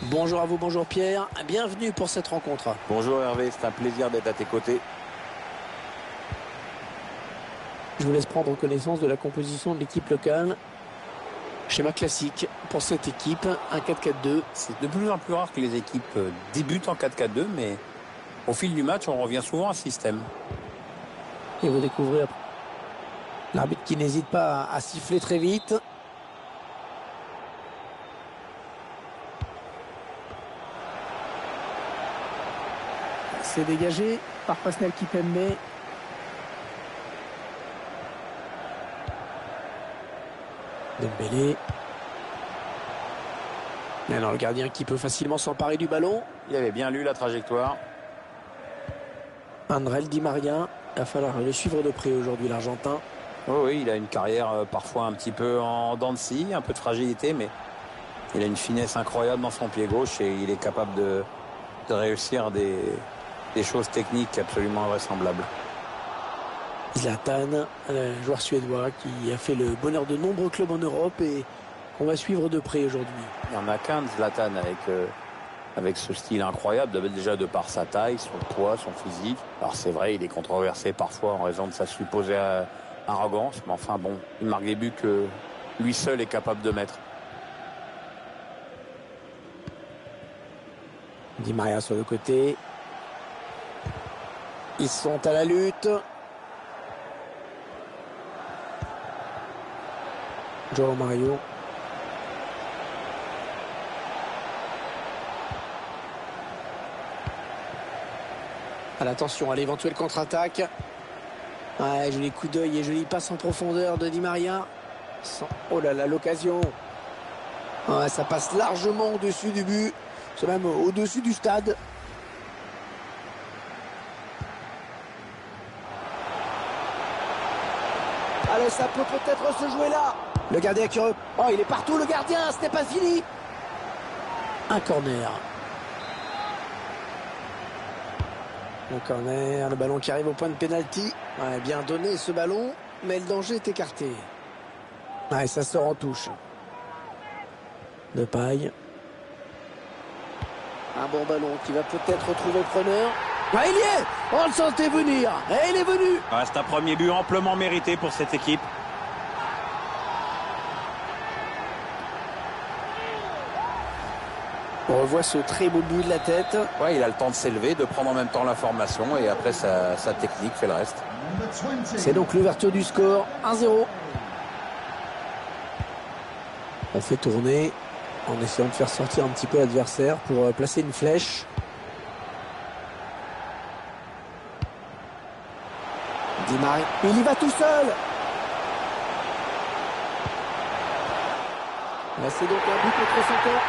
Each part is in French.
Bonjour à vous, bonjour Pierre, bienvenue pour cette rencontre. Bonjour Hervé, c'est un plaisir d'être à tes côtés. Je vous laisse prendre connaissance de la composition de l'équipe locale. Schéma classique pour cette équipe, un 4-4-2. C'est de plus en plus rare que les équipes débutent en 4-4-2, mais au fil du match, on revient souvent à ce système. Et vous découvrez l'arbitre qui n'hésite pas à siffler très vite. C'est dégagé par Pascal Kipembe. Dembélé. Et alors le gardien qui peut facilement s'emparer du ballon. Il avait bien lu la trajectoire. André Di Maria. Il va falloir le suivre de près aujourd'hui, l'Argentin. Oh oui, il a une carrière parfois un petit peu en dents de scie, un peu de fragilité, mais il a une finesse incroyable dans son pied gauche et il est capable de réussir des choses techniques absolument invraisemblables. Zlatan, un joueur suédois qui a fait le bonheur de nombreux clubs en Europe et qu'on va suivre de près aujourd'hui. Il n'y en a qu'un de Zlatan avec ce style incroyable, déjà de par sa taille, son poids, son physique. Alors c'est vrai, il est controversé parfois en raison de sa supposée arrogance, mais enfin bon, il marque des buts que lui seul est capable de mettre. Di Maria sur le côté. Ils sont à la lutte. João Mario. Attention à l'éventuelle contre-attaque. Ouais, joli coup d'œil et joli passe en profondeur de Di Maria. Oh là là, l'occasion. Ouais, ça passe largement au-dessus du but. C'est même au-dessus du stade. Allez, ça peut peut-être se jouer là. Le gardien qui... Oh, il est partout le gardien, ce n'est pas fini. Un corner. Le corner, le ballon qui arrive au point de pénalty. Ouais, bien donné ce ballon, mais le danger est écarté. Ouais, ça sort en touche. Depay. Un bon ballon qui va peut-être retrouver le preneur. Ah, il y est. On le sentait venir. Et il est venu. Ouais, c'est un premier but amplement mérité pour cette équipe. On revoit ce très beau but de la tête. Ouais, il a le temps de s'élever, de prendre en même temps l'information et après sa technique fait le reste. C'est donc l'ouverture du score. 1-0. On fait tourner en essayant de faire sortir un petit peu l'adversaire pour placer une flèche. Di Maria, il y va tout seul. Là, c'est donc un but contre son camp.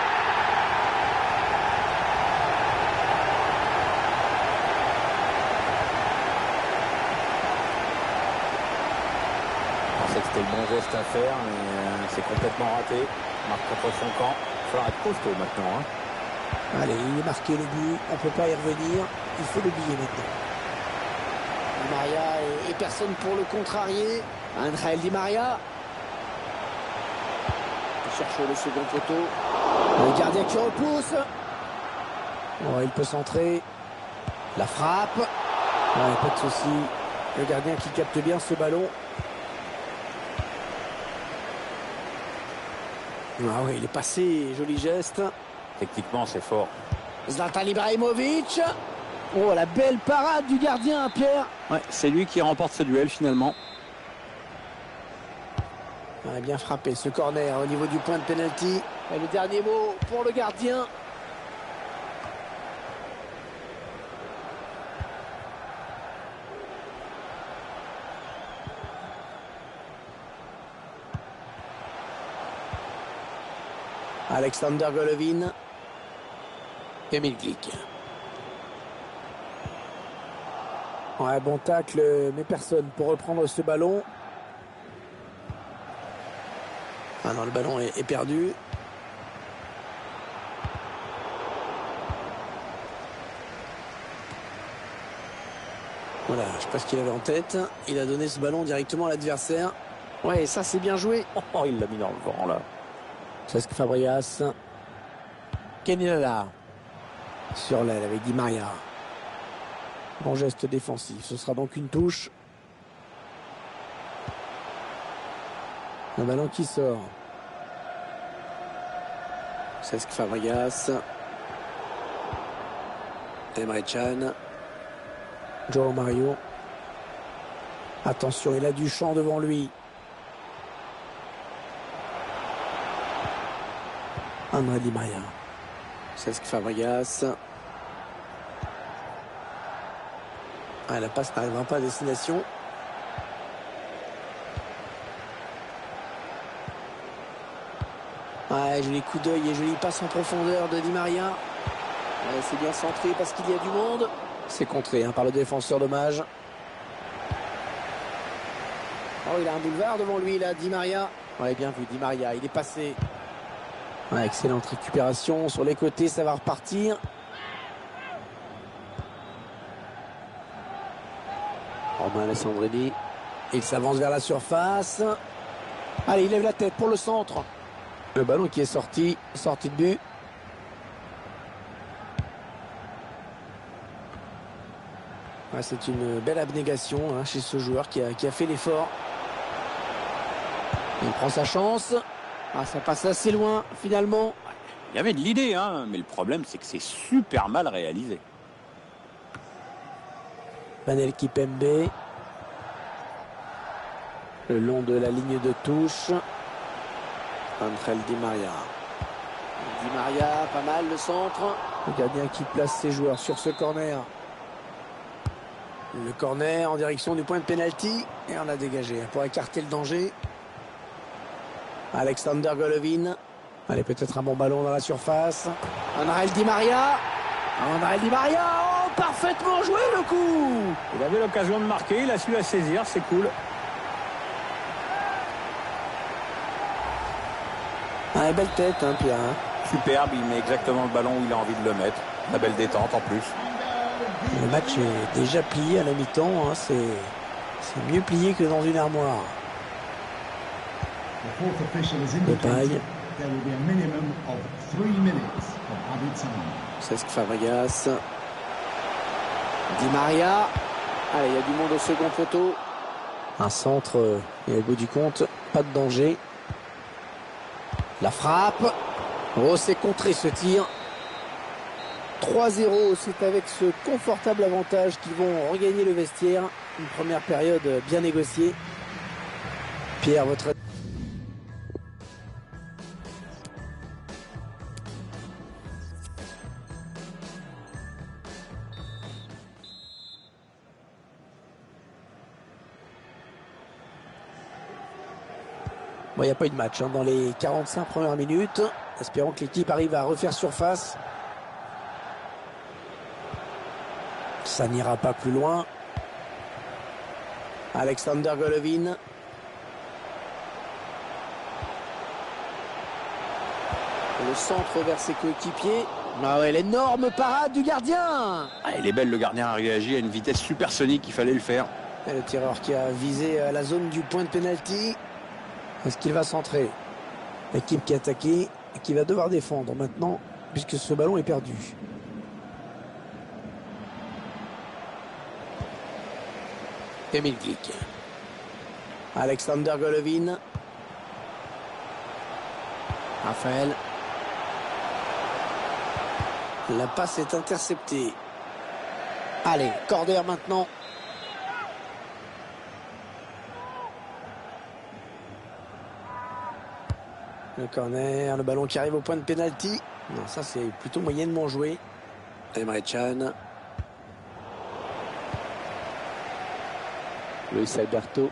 Je pensais que c'était le bon geste à faire, mais c'est complètement raté. Marque contre son camp. Il va falloir être costaud maintenant. Allez, il est marqué le but, on ne peut pas y revenir, il faut l'oublier maintenant. Di Maria et personne pour le contrarier. Angel Di Maria. Il cherche le second poteau. Le gardien qui repousse. Oh, il peut centrer. La frappe. Ouais, pas de souci. Le gardien qui capte bien ce ballon. Ah oui, il est passé, joli geste. Techniquement, c'est fort. Zlatan Ibrahimovic. Oh, la belle parade du gardien, Pierre. Ouais, c'est lui qui remporte ce duel finalement. Il a bien frappé ce corner au niveau du point de pénalty. Et le dernier mot pour le gardien. Alexander Golovin. Emile Glick. Ouais, bon tacle, mais personne pour reprendre ce ballon. Ah non, le ballon est perdu. Voilà, je sais pas ce qu'il avait en tête. Il a donné ce ballon directement à l'adversaire. Ouais, ça c'est bien joué. Oh, il l'a mis dans le vent là. Cesc Fabregas. Kenilala. Sur l'aile avec Di Maria. Bon geste défensif. Ce sera donc une touche. Un ballon qui sort. Cesc Fabregas. Emre Can. Joao Mario. Attention, il a du champ devant lui. André Di Maria. Cesc Fabregas. Ah, la passe n'arrivera pas à destination. Ah, joli coup d'œil et jolie passe en profondeur de Di Maria. C'est bien centré parce qu'il y a du monde. C'est contré par le défenseur, dommage. Oh, il a un boulevard devant lui là, Di Maria. Ouais, bien vu, Di Maria, il est passé. Ouais, excellente récupération sur les côtés, ça va repartir. Romain Alessandrini. Il s'avance vers la surface. Allez, il lève la tête pour le centre. Le ballon qui est sorti de but. Ouais, c'est une belle abnégation chez ce joueur qui a fait l'effort. Il prend sa chance. Ah, ça passe assez loin finalement. Il y avait de l'idée, mais le problème c'est que c'est super mal réalisé. Manel Kipembe. Le long de la ligne de touche. Angel Di Maria. Di Maria, pas mal le centre. Le gardien qui place ses joueurs sur ce corner. Le corner en direction du point de pénalty. Et on a dégagé pour écarter le danger. Alexander Golovin. Allez, peut-être un bon ballon dans la surface. Angel Di Maria. Angel Di Maria. Oh, parfaitement joué le coup. Il avait l'occasion de marquer, il a su la saisir, c'est cool. Ah, belle tête, Pierre. Superbe, il met exactement le ballon où il a envie de le mettre. La belle détente en plus. Le match est déjà plié à la mi-temps. C'est mieux plié que dans une armoire. Depay. Cesc Fabregas. Di Maria. Allez, il y a du monde au second poteau. Un centre et au bout du compte, pas de danger. La frappe. Oh, c'est contré ce tir. 3-0, c'est avec ce confortable avantage qu'ils vont regagner le vestiaire. Une première période bien négociée. Pierre, votre... Bon, il n'y a pas eu de match dans les 45 premières minutes. Espérons que l'équipe arrive à refaire surface. Ça n'ira pas plus loin. Alexander Golovin. Le centre vers ses coéquipiers. Ah ouais, l'énorme parade du gardien. Ah, il est belle, le gardien a réagi à une vitesse supersonique, il fallait le faire. Et le tireur qui a visé la zone du point de pénalty. Est-ce qu'il va centrer? L'équipe qui a attaqué et qui va devoir défendre maintenant puisque ce ballon est perdu. Emil Glick. Alexander Golovin. Raphaël. La passe est interceptée. Allez, corner maintenant. Le corner, le ballon qui arrive au point de pénalty. Non, ça c'est plutôt moyennement joué. Emre Can. Luis Alberto.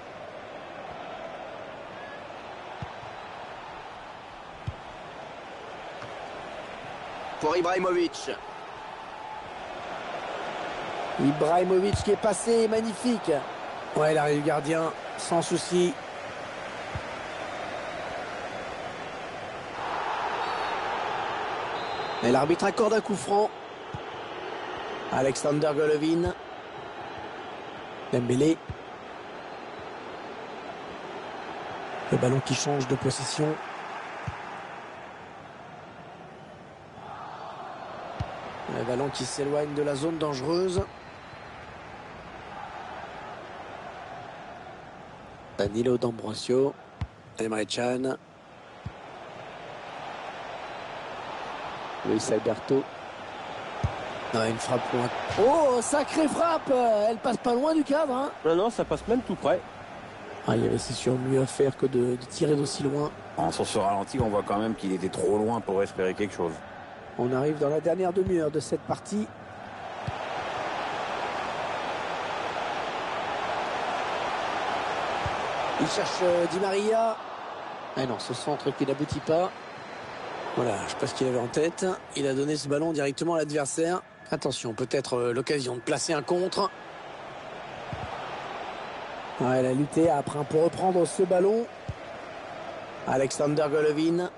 Pour Ibrahimovic. Ibrahimovic qui est passé, magnifique. Ouais, l'arrêt du gardien, sans souci. Et l'arbitre accorde un coup franc. Alexander Golovin. Dembélé. Le ballon qui change de position. Le ballon qui s'éloigne de la zone dangereuse. Danilo D'Ambrosio. Emre Can. Luis Alberto. Ah, une frappe loin. Oh, sacrée frappe. Elle passe pas loin du cadre. Hein. Non, ça passe même tout près. Ah, il y avait c'est sûr mieux à faire que de tirer d'aussi loin. Sur ce ralenti, on voit quand même qu'il était trop loin pour espérer quelque chose. On arrive dans la dernière demi-heure de cette partie. Il cherche Di Maria. Ah non, ce centre qui n'aboutit pas. Voilà, je ne sais pas ce qu'il avait en tête. Il a donné ce ballon directement à l'adversaire. Attention, peut-être l'occasion de placer un contre. Ouais, elle a lutté après pour reprendre ce ballon. Alexander Golovin.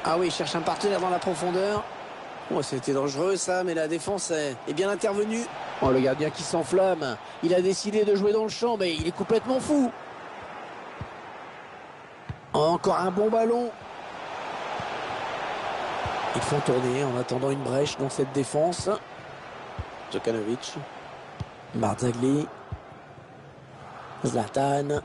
Ah oui, il cherche un partenaire dans la profondeur. Oh, c'était dangereux ça, mais la défense est bien intervenue. Oh, le gardien qui s'enflamme. Il a décidé de jouer dans le champ, mais il est complètement fou. Encore un bon ballon. Ils font tourner en attendant une brèche dans cette défense. Djokanovic. Barzagli. Zlatan.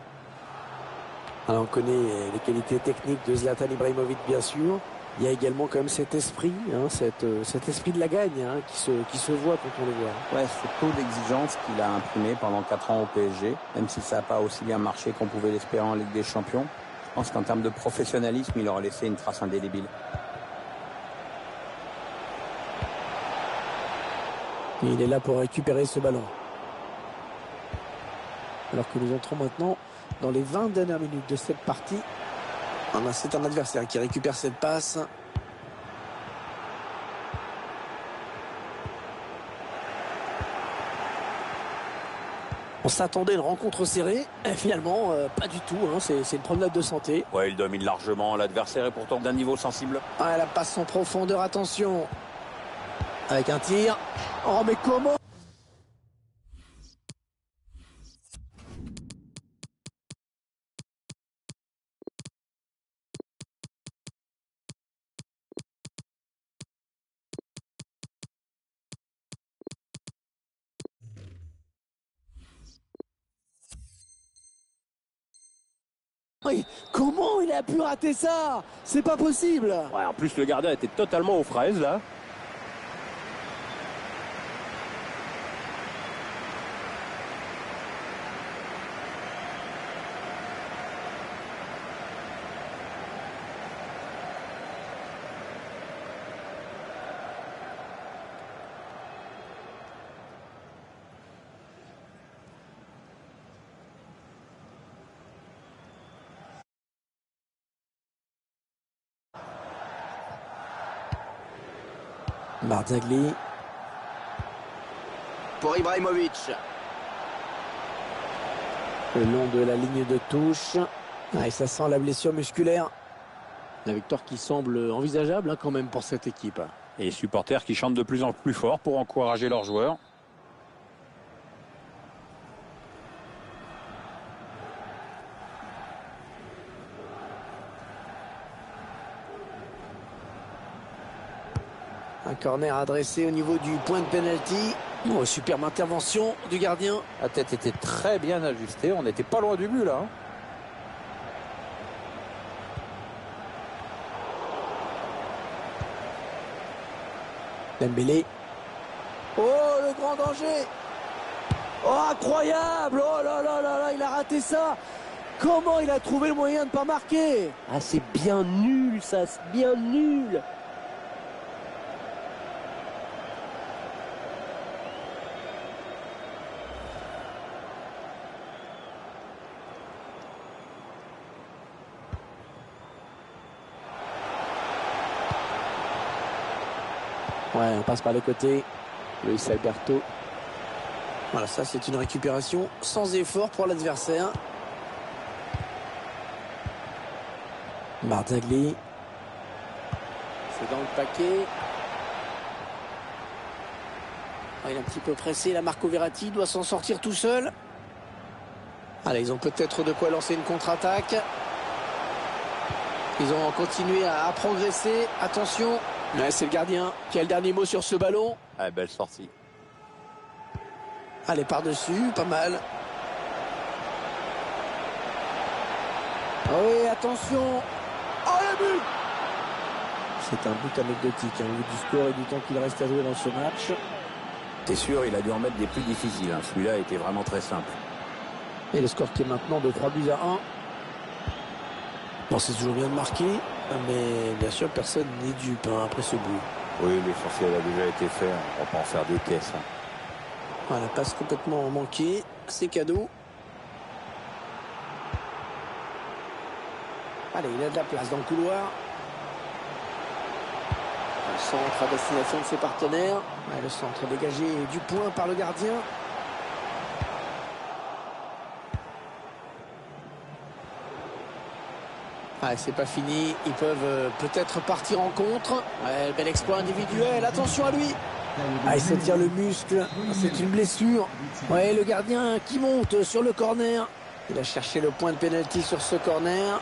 Alors on connaît les qualités techniques de Zlatan Ibrahimovic bien sûr. Il y a également quand même cet esprit, hein, cet esprit de la gagne hein, qui se voit quand on le voit. Ouais, ce taux d'exigence qu'il a imprimé pendant 4 ans au PSG, même si ça n'a pas aussi bien marché qu'on pouvait l'espérer en Ligue des Champions, je pense qu'en termes de professionnalisme, il aura laissé une trace indélébile. Et il est là pour récupérer ce ballon. Alors que nous entrons maintenant dans les 20 dernières minutes de cette partie. C'est un adversaire qui récupère cette passe. On s'attendait à une rencontre serrée. Et finalement, pas du tout. Hein. C'est une promenade de santé. Ouais, il domine largement. L'adversaire est pourtant d'un niveau sensible. Ah, la passe en profondeur. Attention. Avec un tir. Oh, mais comment ? Oui, comment il a pu rater ça? C'est pas possible. Ouais, en plus, le gardien était totalement aux fraises, là. Barzagli. Pour Ibrahimovic. Le long de la ligne de touche. Ah, et ça sent la blessure musculaire. La victoire qui semble envisageable quand même pour cette équipe. Et les supporters qui chantent de plus en plus fort pour encourager leurs joueurs. Un corner adressé au niveau du point de pénalty. Oh, superbe intervention du gardien. La tête était très bien ajustée. On n'était pas loin du but là. Dembélé. Oh, le grand danger. Oh, incroyable. Oh là là là là, il a raté ça. Comment il a trouvé le moyen de ne pas marquer? Ah, c'est bien nul ça, c'est bien nul. Ouais, on passe par les côtés. Luis Alberto. Voilà, ça c'est une récupération sans effort pour l'adversaire. Barzagli. C'est dans le paquet. Ah, il est un petit peu pressé. La Marco Verratti doit s'en sortir tout seul. Allez, ils ont peut-être de quoi lancer une contre-attaque. Ils ont continué à progresser. Attention. Ouais, c'est le gardien qui a le dernier mot sur ce ballon. Ah, belle sortie. Allez, par-dessus, pas mal. Ah oui, attention. Oh, le but! C'est un but anecdotique, au vu du score et du temps qu'il reste à jouer dans ce match. C'est sûr, il a dû en mettre des plus difficiles. Celui-là était vraiment très simple. Et le score qui est maintenant de 3-1. Bon, c'est toujours bien de marquer, mais bien sûr, personne n'est dupe après ce but. Oui, l'essentiel a déjà été fait. On va pas en faire des caisses. Voilà, passe complètement manquée. C'est cadeau. Allez, il a de la place dans le couloir. Le centre à destination de ses partenaires. Ouais, le centre dégagé du point par le gardien. Ah, c'est pas fini, ils peuvent peut-être partir en contre. Ouais, bel exploit individuel, attention à lui. Ah, il se tire le muscle, c'est une blessure. Ouais, le gardien qui monte sur le corner. Il a cherché le point de pénalty sur ce corner.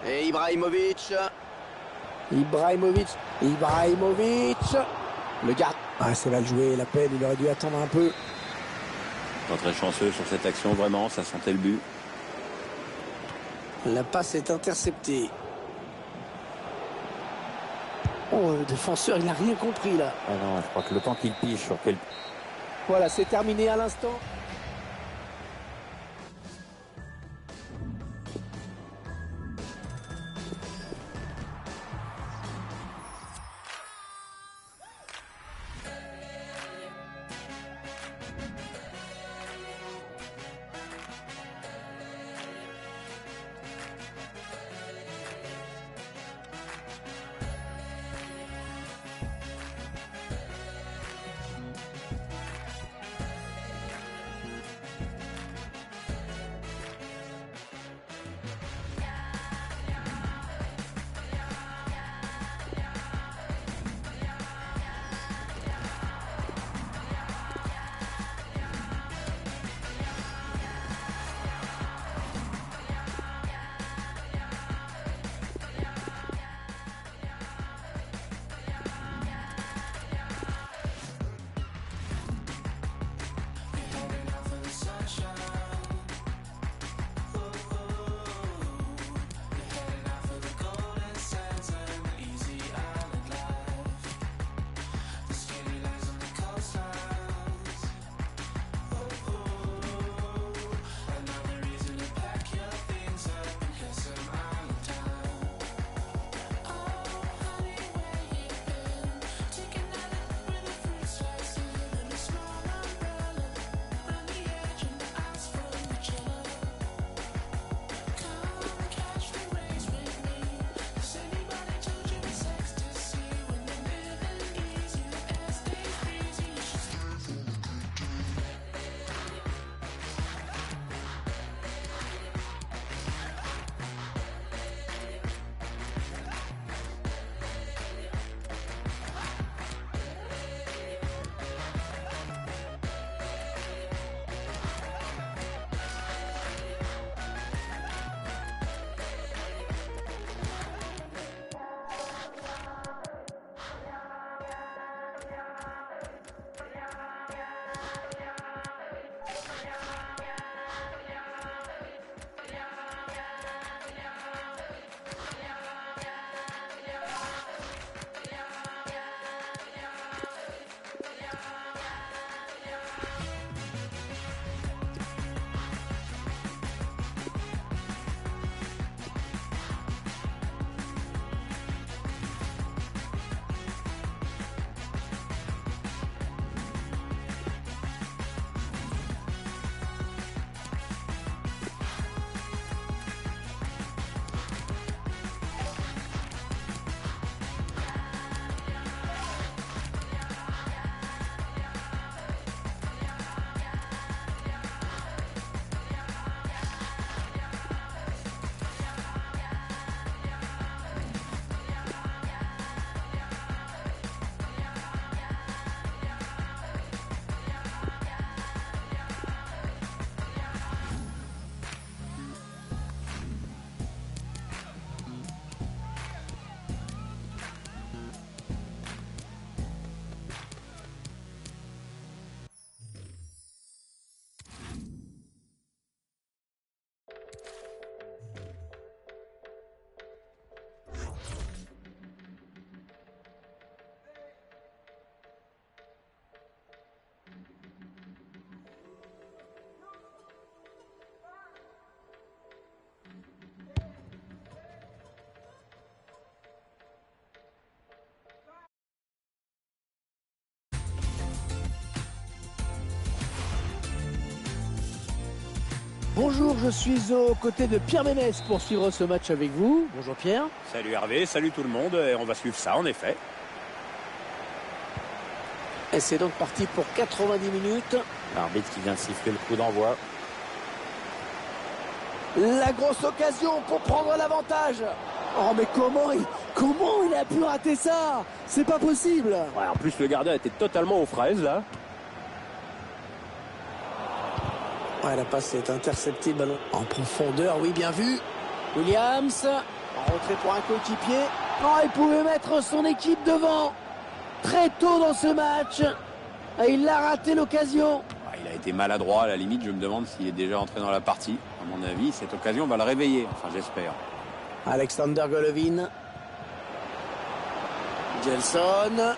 Et Ibrahimovic. Le gars. Ah, c'est mal joué, l'appel, il aurait dû attendre un peu. Pas très chanceux sur cette action, vraiment, ça sentait le but. La passe est interceptée. Oh, le défenseur, il n'a rien compris là. Ah non, je crois que le temps qu'il pige sur quel... Voilà, c'est terminé à l'instant. Bonjour, je suis aux côtés de Pierre Ménès pour suivre ce match avec vous. Bonjour Pierre. Salut Hervé, salut tout le monde, et on va suivre ça en effet. Et c'est donc parti pour 90 minutes. L'arbitre qui vient de siffler le coup d'envoi. La grosse occasion pour prendre l'avantage. Oh mais comment il a pu rater ça? C'est pas possible. Ouais, en plus, le gardien était totalement aux fraises, là. Ouais, la passe est interceptée, le ballon en profondeur, oui, bien vu. Williams, en retrait pour un coéquipier. Oh, il pouvait mettre son équipe devant très tôt dans ce match. Et il a raté l'occasion. Il a été maladroit, à la limite, je me demande s'il est déjà entré dans la partie. À mon avis, cette occasion va le réveiller, enfin j'espère. Alexander Golovin. Gelson.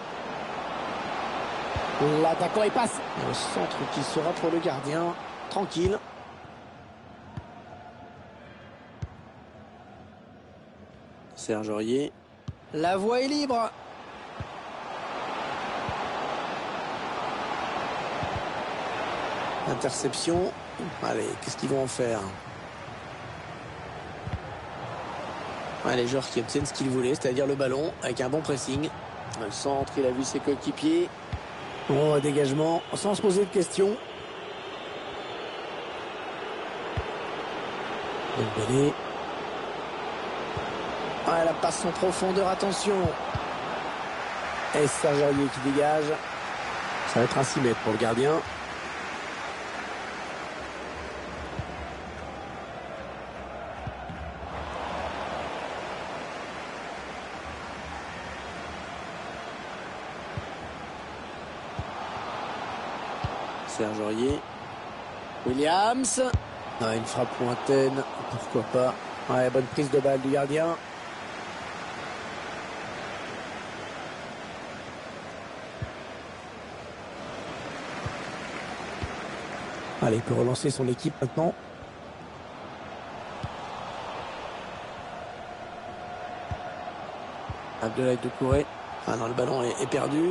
L'attaquant il passe. Le centre qui sera pour le gardien. Tranquille. Serge Aurier. La voie est libre. Interception. Allez, qu'est-ce qu'ils vont en faire? Ouais, les joueurs qui obtiennent ce qu'ils voulaient, c'est-à-dire le ballon, avec un bon pressing. Le centre, il a vu ses coéquipiers. Bon, dégagement, sans se poser de questions. Dembélé. Ouais, la passe en profondeur, attention. Et Serge Aurier qui dégage. Ça va être un 6 mètres pour le gardien. Serge Aurier. Williams. Ah, une frappe lointaine. Pourquoi pas. Ouais, bonne prise de balle du gardien. Allez, il peut relancer son équipe maintenant. Abdoulaye Doucouré. Ah non, le ballon est perdu.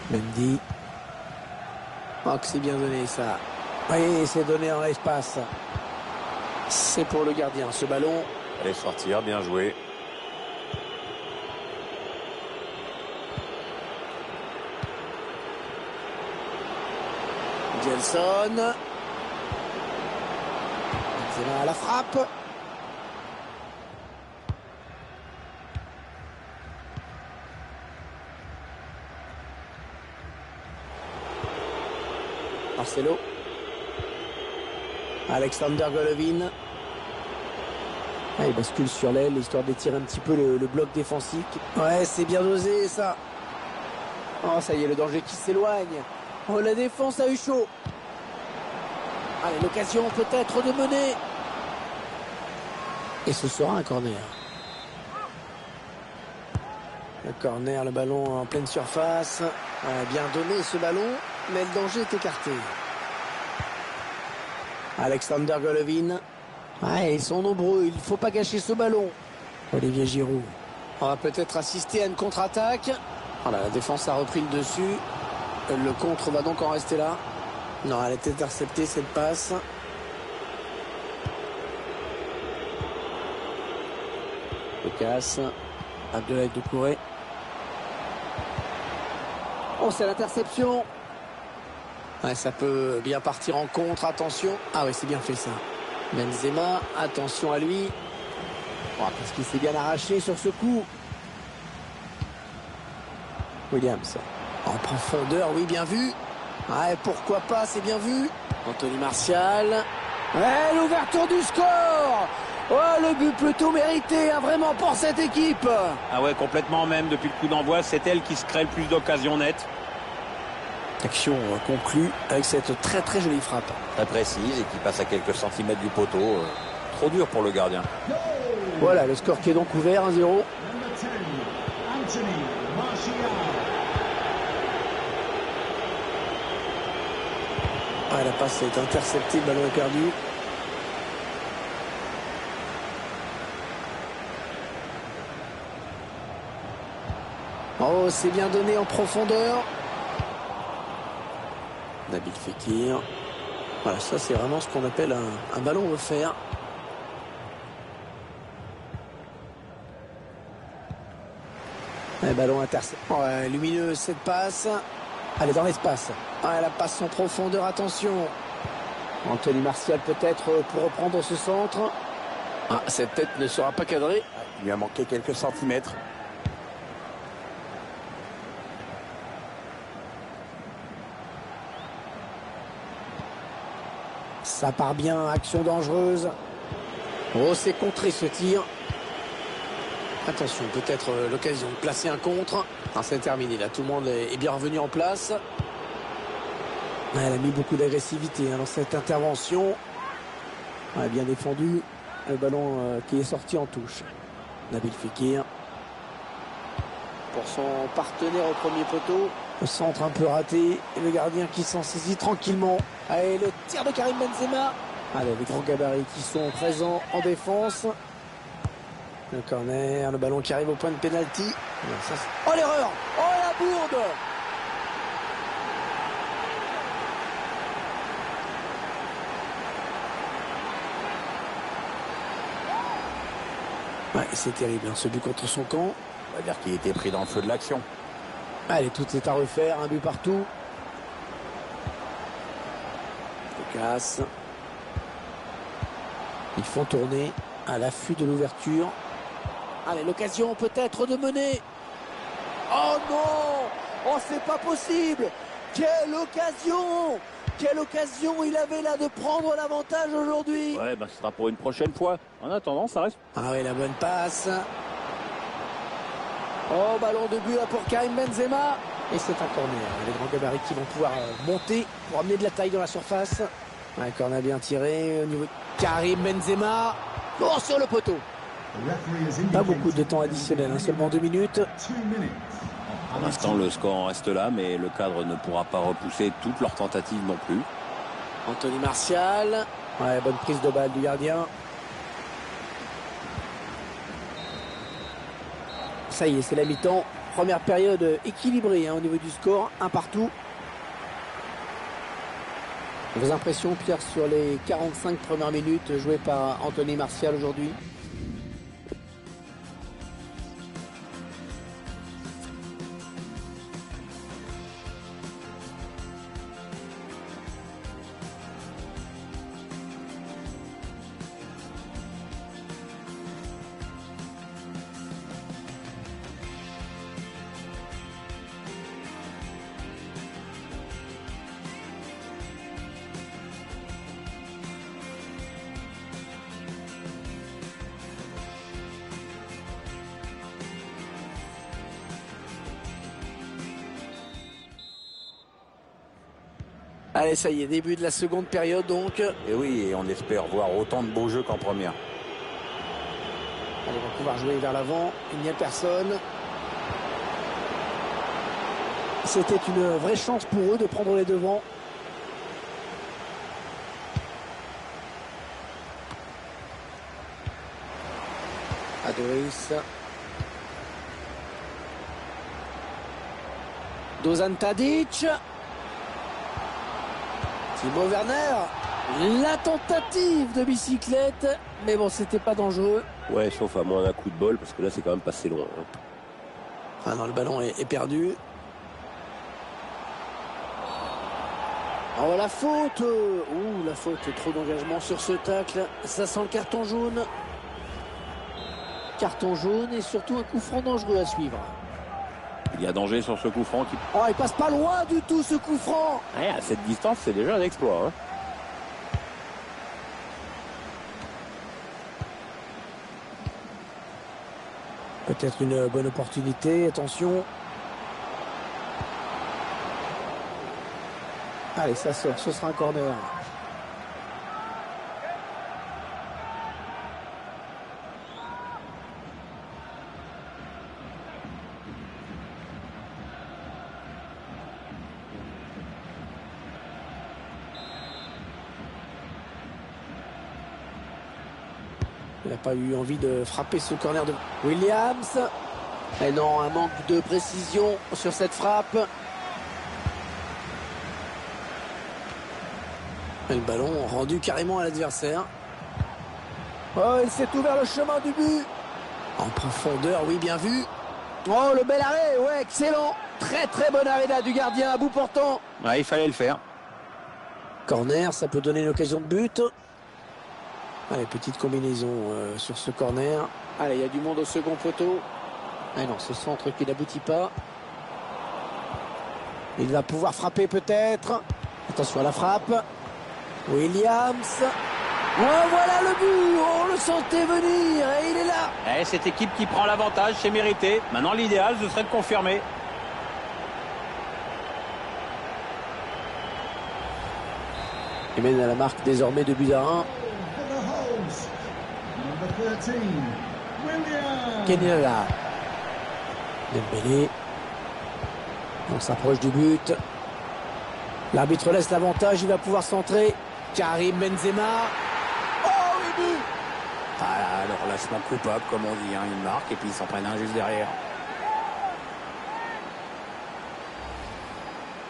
Mendy. Oh, que c'est bien donné ça. Oui, c'est donné en l'espace. C'est pour le gardien, ce ballon. Allez sortir, bien joué. Gelson. Benzema à la frappe. Marcelo. Alexander Golovin. Ah, il bascule sur l'aile, histoire d'étirer un petit peu le bloc défensif. Ouais, c'est bien dosé ça. Oh, ça y est, le danger qui s'éloigne. Oh, la défense a eu chaud. Allez, l'occasion peut-être de mener. Et ce sera un corner. Le corner, le ballon en pleine surface. Ouais, bien donné ce ballon, mais le danger est écarté. Alexander Golovin. Ouais, ils sont nombreux, il ne faut pas gâcher ce ballon. Olivier Giroud. On va peut-être assister à une contre-attaque. Voilà, la défense a repris le dessus. Le contre va donc en rester là. Non, elle est interceptée cette passe. Lucas. Abdoulaye Doucouré. Oh, c'est l'interception. Ouais, ça peut bien partir en contre, attention. Ah oui, c'est bien fait ça. Benzema, attention à lui. Oh, parce qu'il s'est bien arraché sur ce coup. Williams. En profondeur, oui, bien vu. Ouais, pourquoi pas, c'est bien vu. Anthony Martial. Ouais, l'ouverture du score. Oh, le but plutôt mérité, hein, vraiment, pour cette équipe. Ah ouais, complètement même, depuis le coup d'envoi, c'est elle qui se crée le plus d'occasions nettes. Action conclue avec cette très très jolie frappe. Très précise et qui passe à quelques centimètres du poteau. Trop dur pour le gardien. Voilà, le score qui est donc ouvert, 1-0. Ah, la passe est interceptée, le ballon est perdu. Oh, c'est bien donné en profondeur. Nabil Fekir. Voilà, ça c'est vraiment ce qu'on appelle un ballon offert. Un ballon intercepté. Ouais, lumineux cette passe. Elle est dans l'espace. Ouais, la passe en profondeur, attention. Anthony Martial peut-être pour reprendre ce centre. Ah, cette tête ne sera pas cadrée. Il lui a manqué quelques centimètres. Ça part bien, action dangereuse. Oh, c'est contré ce tir. Attention, peut-être l'occasion de placer un contre. Ah, c'est terminé, là, tout le monde est bien revenu en place. Elle a mis beaucoup d'agressivité dans cette intervention. Ouais, bien défendu. Le ballon qui est sorti en touche. Nabil Fekir. Pour son partenaire au premier poteau. Le centre un peu raté. Et le gardien qui s'en saisit tranquillement. Allez, le tir de Karim Benzema. Allez, les grands gabarits qui sont présents en défense. Le corner, le ballon qui arrive au point de pénalty. Oh, l'erreur! Oh, la bourde! Ouais, c'est terrible, ce but contre son camp. On va dire qu'il était pris dans le feu de l'action. Allez, tout est à refaire, un but partout. Casse. Ils font tourner à l'affût de l'ouverture. Allez, l'occasion peut-être de mener. Oh non! Oh, c'est pas possible! Quelle occasion! Quelle occasion il avait là de prendre l'avantage aujourd'hui! Ouais, ce sera pour une prochaine fois. En attendant, ça reste. Ah oui, la bonne passe. Oh, ballon de but là pour Karim Benzema. Et c'est un corner. Les grands gabarits qui vont pouvoir monter pour amener de la taille dans la surface. Un corner bien tiré au niveau de Karim Benzema. Oh, sur le poteau. Pas beaucoup de temps additionnel, seulement 2 minutes. Pour l'instant, le score en reste là, mais le cadre ne pourra pas repousser toutes leurs tentatives non plus. Anthony Martial. Ouais, bonne prise de balle du gardien. Ça y est, c'est la mi-temps. Première période équilibrée au niveau du score, un partout. Vos impressions, Pierre, sur les 45 premières minutes jouées par Anthony Martial aujourd'hui? Allez, ça y est, début de la seconde période donc. Et oui, et on espère voir autant de beaux jeux qu'en première. Allez, on va pouvoir jouer vers l'avant. Il n'y a personne. C'était une vraie chance pour eux de prendre les devants. Adoris. Dusan Tadic. Timo Werner, la tentative de bicyclette, mais bon, c'était pas dangereux. Ouais, sauf à moins d'un coup de bol, parce que là, c'est quand même passé loin. Ah non, le ballon est perdu. Oh, la faute! Ouh, la faute, trop d'engagement sur ce tacle. Ça sent le carton jaune. Carton jaune et surtout un coup franc dangereux à suivre. Il y a danger sur ce coup franc qui... Oh, il passe pas loin du tout, ce coup franc! Ouais, à cette distance, c'est déjà un exploit. Peut-être une bonne opportunité, attention. Allez, ça sort, ce sera un corner. Il n'a pas eu envie de frapper ce corner de Williams. Et non, un manque de précision sur cette frappe. Et le ballon rendu carrément à l'adversaire. Oh, il s'est ouvert le chemin du but. En profondeur, oui, bien vu. Oh, le bel arrêt, ouais, excellent. Très très bon arrêt là du gardien à bout portant. Ouais, il fallait le faire. Corner, ça peut donner une occasion de but. Allez, petite combinaison sur ce corner. Allez, il y a du monde au second poteau. Ah non, ce centre qui n'aboutit pas. Il va pouvoir frapper peut-être. Attention à la frappe. Williams. Oh, voilà le but. On le sentait venir et il est là. Eh, cette équipe qui prend l'avantage, c'est mérité. Maintenant, l'idéal, ce serait de confirmer. Il mène à la marque désormais de but à 1. Kenela. Dembélé. On s'approche du but. L'arbitre laisse l'avantage, il va pouvoir centrer. Karim Benzema. Oh, le but! Ah, le relâchement coupable, comme on dit, hein. Il marque et puis il s'en prenne un juste derrière.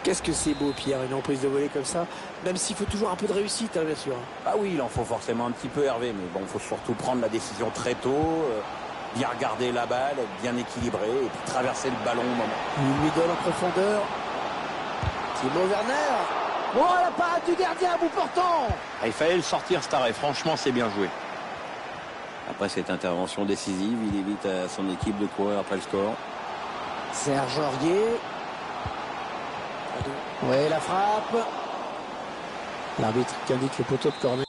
Qu'est-ce que c'est beau, Pierre, une emprise de volée comme ça, même s'il faut toujours un peu de réussite, hein, bien sûr. Ah oui, il en faut forcément un petit peu, Hervé, mais bon, il faut surtout prendre la décision très tôt, bien regarder la balle, être bien équilibré et puis traverser le ballon au moment. Il lui donne en profondeur. Timo Werner. Oh, la parade du gardien à bout portant. Ah, il fallait le sortir, cet arrêt. Franchement, c'est bien joué. Après cette intervention décisive, il évite à son équipe de courir après le score. Serge Aurier. Ouais, la frappe. L'arbitre qui indique le poteau de corner.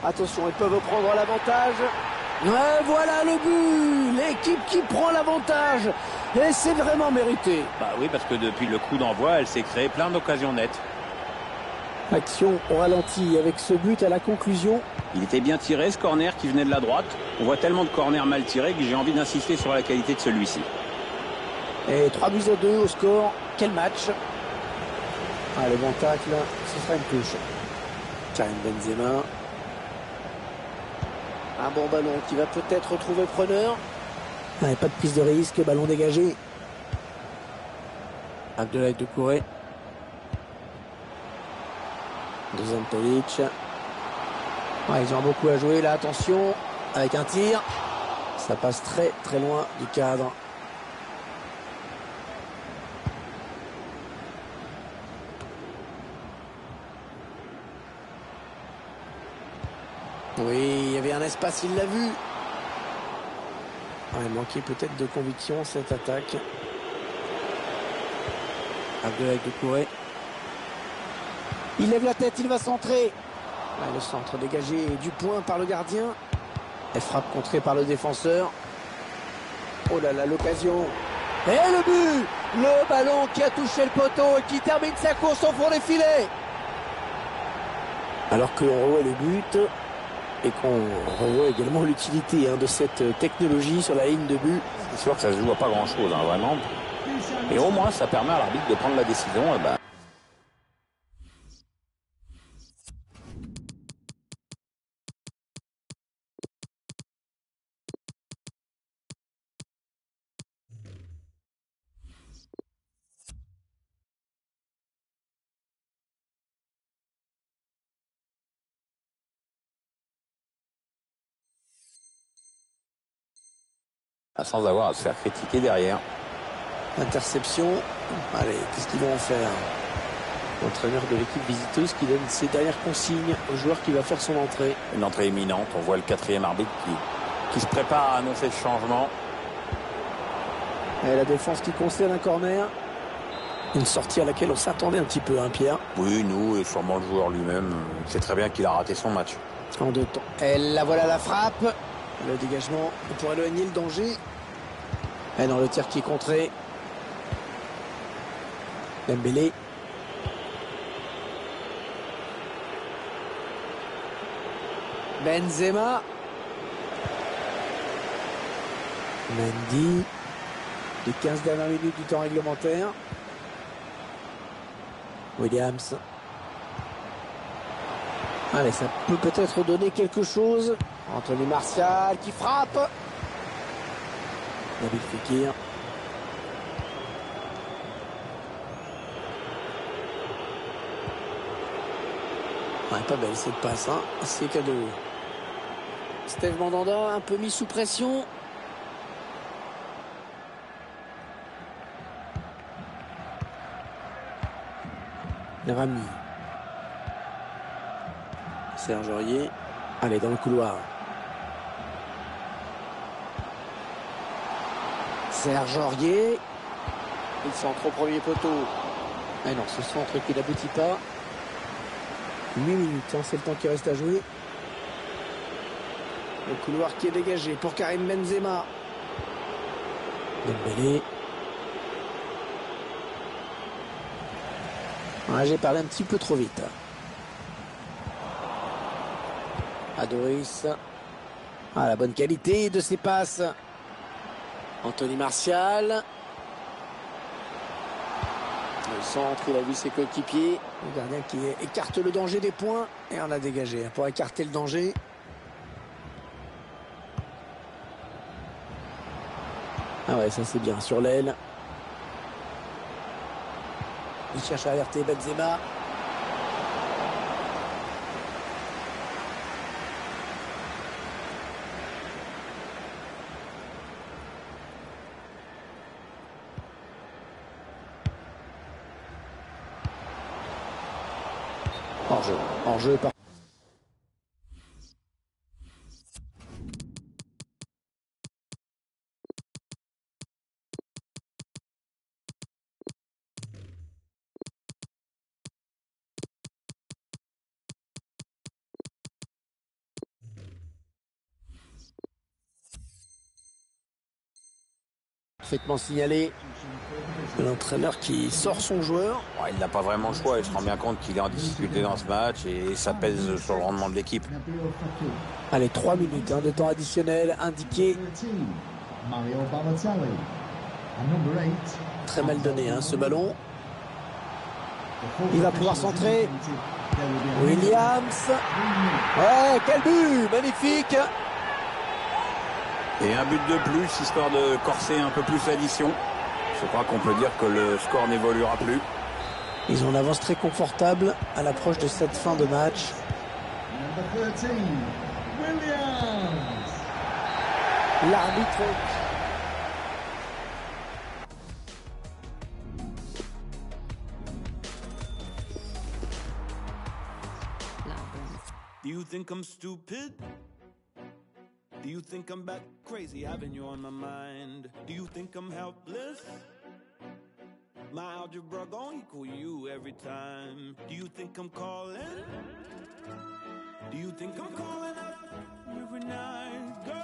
Attention, ils peuvent prendre l'avantage. Ouais, voilà le but. L'équipe qui prend l'avantage. Et c'est vraiment mérité. Bah oui, parce que depuis le coup d'envoi, elle s'est créée plein d'occasions nettes. Action au ralenti avec ce but à la conclusion. Il était bien tiré, ce corner qui venait de la droite. On voit tellement de corners mal tirés que j'ai envie d'insister sur la qualité de celui-ci. Et 3-2 au score. Quel match. Ah, le bon tacle, ce sera une touche. Karim Benzema. Un bon ballon qui va peut-être retrouver preneur. Allez, pas de prise de risque, ballon dégagé. Abdoulaye Doucouré. Deuxième Tolic. Ouais, ils ont beaucoup à jouer là, attention. Avec un tir. Ça passe très très loin du cadre. Oui, il y avait un espace, il l'a vu. Ouais, il manquait peut-être de conviction cette attaque. Abdoulaye Doucouré. Il lève la tête, il va centrer. Ouais, le centre dégagé du point par le gardien. Elle frappe contrée par le défenseur. Oh là là, l'occasion. Et le but! Le ballon qui a touché le poteau et qui termine sa course au fond des filets. Alors que l'on revoit le but et qu'on revoit également l'utilité de cette technologie sur la ligne de but. C'est sûr que ça se joue à pas grand-chose, hein, vraiment. Et au moins, ça permet à l'arbitre de prendre la décision. Et ben... sans avoir à se faire critiquer derrière. Interception. Allez, qu'est-ce qu'ils vont en faire? L'entraîneur de l'équipe visiteuse qui donne ses dernières consignes au joueur qui va faire son entrée. Une entrée imminente. On voit le quatrième arbitre qui se prépare à annoncer le changement. Et la défense qui concerne un corner. Une sortie à laquelle on s'attendait un petit peu, hein, Pierre. Oui, nous et sûrement le joueur lui-même. C'est très bien qu'il a raté son match. En deux temps. Et là, voilà la frappe. Le dégagement pour éloigner le danger. Et dans le tir qui est contré. Dembélé. Benzema. Mendy. Les 15 dernières minutes du temps réglementaire. Williams. Allez, ça peut peut-être donner quelque chose. Anthony Martial qui frappe. Nabil Fekir. Ouais, pas belle cette passe, hein. C'est cadeau. Steve Mandanda un peu mis sous pression. Rami. Serge Aurier. Allez, dans le couloir. Serge Aurier. Il centre au premier poteau. Ah non, ce centre qui n'aboutit pas. 8 minutes, hein, c'est le temps qui reste à jouer. Le couloir qui est dégagé pour Karim Benzema. Dembélé. Ah, j'ai parlé un petit peu trop vite. Adoris. Ah, la bonne qualité de ses passes. Anthony Martial. Le centre, il a vu ses coéquipiers. Le gardien qui écarte le danger des points. Et on a dégagé pour écarter le danger. Ah ouais, ça c'est bien sur l'aile. Il cherche à alerter Benzema. Hors-jeu par... Parfaitement signalé. L'entraîneur qui sort son joueur. Ouais, il n'a pas vraiment le choix. Il se rend bien compte qu'il est en difficulté dans ce match et ça pèse sur le rendement de l'équipe. Allez, 3 minutes de temps additionnel indiqué. Très mal donné ce ballon. Il va pouvoir centrer. Williams. Ouais, quel but! Magnifique! Et un but de plus, histoire de corser un peu plus l'addition. Je crois qu'on peut dire que le score n'évoluera plus. Ils ont une avance très confortable à l'approche de cette fin de match. L'arbitre. Do you think I'm stupid? Do you think I'm back crazy, having you on my mind? Do you think I'm helpless? My algebra gon' equal you every time. Do you think I'm calling? Do you think I'm calling up every night? Girl,